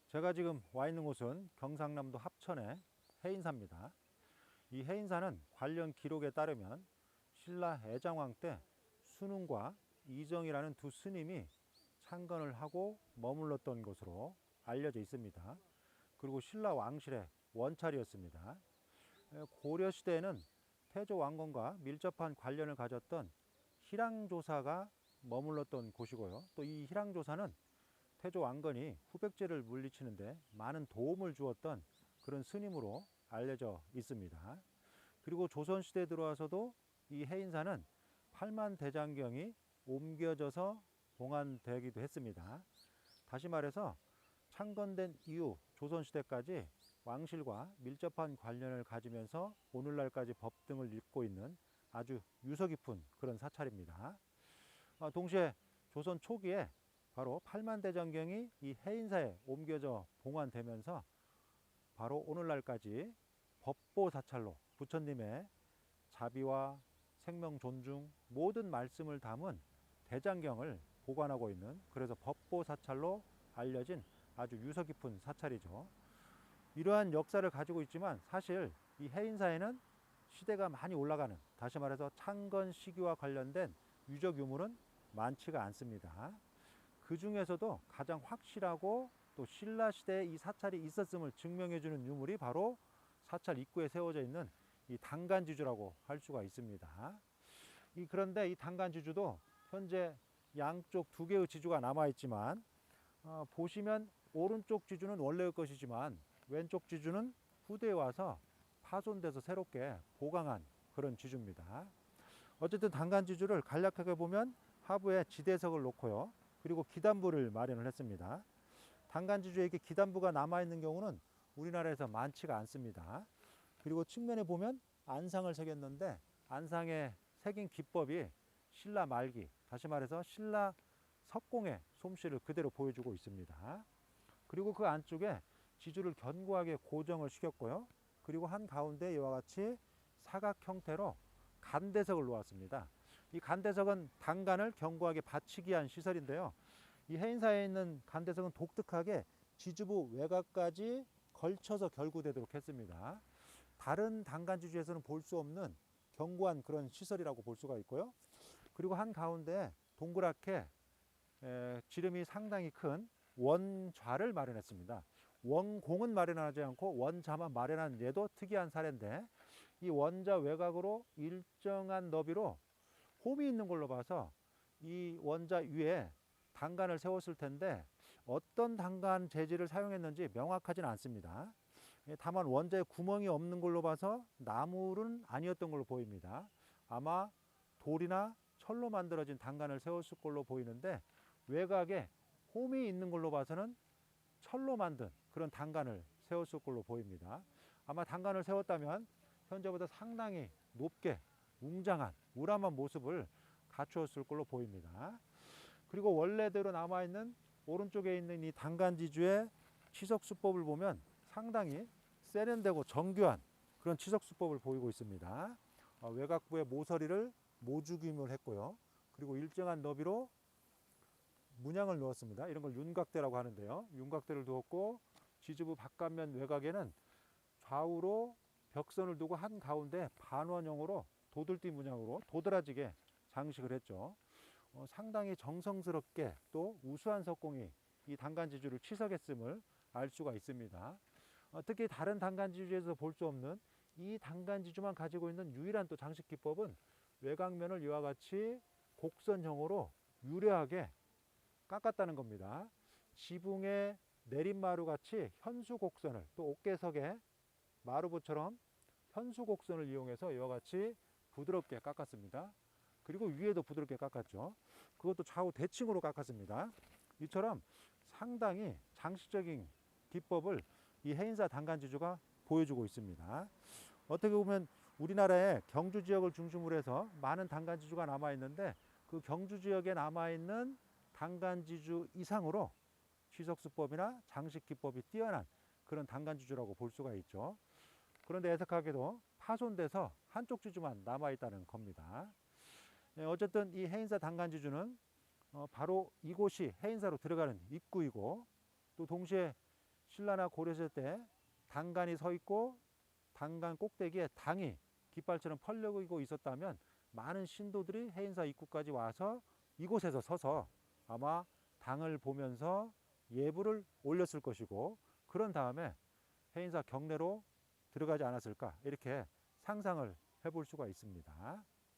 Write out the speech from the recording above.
제가 지금 와 있는 곳은 경상남도 합천의 해인사입니다. 이 해인사는 관련 기록에 따르면 신라 애장왕 때 순웅과 이정이라는 두 스님이 창건을 하고 머물렀던 곳으로 알려져 있습니다. 그리고 신라 왕실의 원찰이었습니다. 고려 시대에는 태조 왕건과 밀접한 관련을 가졌던 희랑조사가 머물렀던 곳이고요. 또 이 희랑조사는 태조 왕건이 후백제를 물리치는데 많은 도움을 주었던 그런 스님으로 알려져 있습니다. 그리고 조선시대에 들어와서도 이 해인사는 팔만대장경이 옮겨져서 봉안되기도 했습니다. 다시 말해서 창건된 이후 조선시대까지 왕실과 밀접한 관련을 가지면서 오늘날까지 법등을 잇고 있는 아주 유서 깊은 그런 사찰입니다. 동시에 조선 초기에 바로 팔만대장경이 이 해인사에 옮겨져 봉안되면서 바로 오늘날까지 법보사찰로 부처님의 자비와 생명 존중 모든 말씀을 담은 대장경을 보관하고 있는, 그래서 법보사찰로 알려진 아주 유서 깊은 사찰이죠. 이러한 역사를 가지고 있지만 사실 이 해인사에는 시대가 많이 올라가는, 다시 말해서 창건 시기와 관련된 유적 유물은 많지가 않습니다. 그 중에서도 가장 확실하고 또 신라 시대에 이 사찰이 있었음을 증명해 주는 유물이 바로 사찰 입구에 세워져 있는 이 단간지주라고 할 수가 있습니다. 그런데 이 단간지주도 현재 양쪽 두 개의 지주가 남아 있지만 보시면 오른쪽 지주는 원래의 것이지만 왼쪽 지주는 후대에 와서 파손돼서 새롭게 보강한 그런 지주입니다. 어쨌든 단간지주를 간략하게 보면 하부에 지대석을 놓고요. 그리고 기단부를 마련을 했습니다. 단간지주에 이렇게 기단부가 남아있는 경우는 우리나라에서 많지가 않습니다. 그리고 측면에 보면 안상을 새겼는데 안상에 새긴 기법이 신라 말기, 다시 말해서 신라 석공의 솜씨를 그대로 보여주고 있습니다. 그리고 그 안쪽에 지주를 견고하게 고정을 시켰고요. 그리고 한가운데 이와 같이 사각 형태로 간대석을 놓았습니다. 이 간대석은 단간을 견고하게 받치기 위한 시설인데요. 이 해인사에 있는 간대석은 독특하게 지주부 외곽까지 걸쳐서 결구되도록 했습니다. 다른 단간지주에서는 볼 수 없는 견고한 그런 시설이라고 볼 수가 있고요. 그리고 한가운데 동그랗게 지름이 상당히 큰 원좌를 마련했습니다. 원공은 마련하지 않고 원좌만 마련한 예도 특이한 사례인데, 이 원좌 외곽으로 일정한 너비로 홈이 있는 걸로 봐서 이 원좌 위에 단간을 세웠을 텐데 어떤 단간 재질을 사용했는지 명확하지는 않습니다. 다만 원자에 구멍이 없는 걸로 봐서 나무는 아니었던 걸로 보입니다. 아마 돌이나 철로 만들어진 단간을 세웠을 걸로 보이는데 외곽에 홈이 있는 걸로 봐서는 철로 만든 그런 단간을 세웠을 걸로 보입니다. 아마 단간을 세웠다면 현재보다 상당히 높게 웅장한 우람한 모습을 갖추었을 걸로 보입니다. 그리고 원래대로 남아있는 오른쪽에 있는 이 단간지주의 치석수법을 보면 상당히 세련되고 정교한 그런 치석수법을 보이고 있습니다. 외곽부의 모서리를 모주김을 했고요. 그리고 일정한 너비로 문양을 넣었습니다. 이런 걸 윤곽대라고 하는데요. 윤곽대를 두었고 지주부 바깥면 외곽에는 좌우로 벽선을 두고 한가운데 반원형으로 도들띠 문양으로 도드라지게 장식을 했죠. 상당히 정성스럽게 또 우수한 석공이 이 단간지주를 치석했음을 알 수가 있습니다. 특히 다른 단간지주에서 볼 수 없는 이 단간지주만 가지고 있는 유일한 또 장식 기법은 외곽면을 이와 같이 곡선형으로 유려하게 깎았다는 겁니다. 지붕의 내림마루 같이 현수곡선을, 또 옥계석의 마루부처럼 현수곡선을 이용해서 이와 같이 부드럽게 깎았습니다. 그리고 위에도 부드럽게 깎았죠. 그것도 좌우 대칭으로 깎았습니다. 이처럼 상당히 장식적인 기법을 이 해인사 단간지주가 보여주고 있습니다. 어떻게 보면 우리나라의 경주 지역을 중심으로 해서 많은 단간지주가 남아 있는데 그 경주 지역에 남아 있는 단간지주 이상으로 취석수법이나 장식 기법이 뛰어난 그런 단간지주라고 볼 수가 있죠. 그런데 애석하게도 파손돼서 한쪽 지주만 남아 있다는 겁니다. 어쨌든 이 해인사 단간지주는 바로 이곳이 해인사로 들어가는 입구이고 또 동시에 신라나 고려시대 때 당간이 서 있고 당간 꼭대기에 당이 깃발처럼 펄럭이고 있었다면 많은 신도들이 해인사 입구까지 와서 이곳에서 서서 아마 당을 보면서 예불을 올렸을 것이고, 그런 다음에 해인사 경내로 들어가지 않았을까, 이렇게 상상을 해볼 수가 있습니다.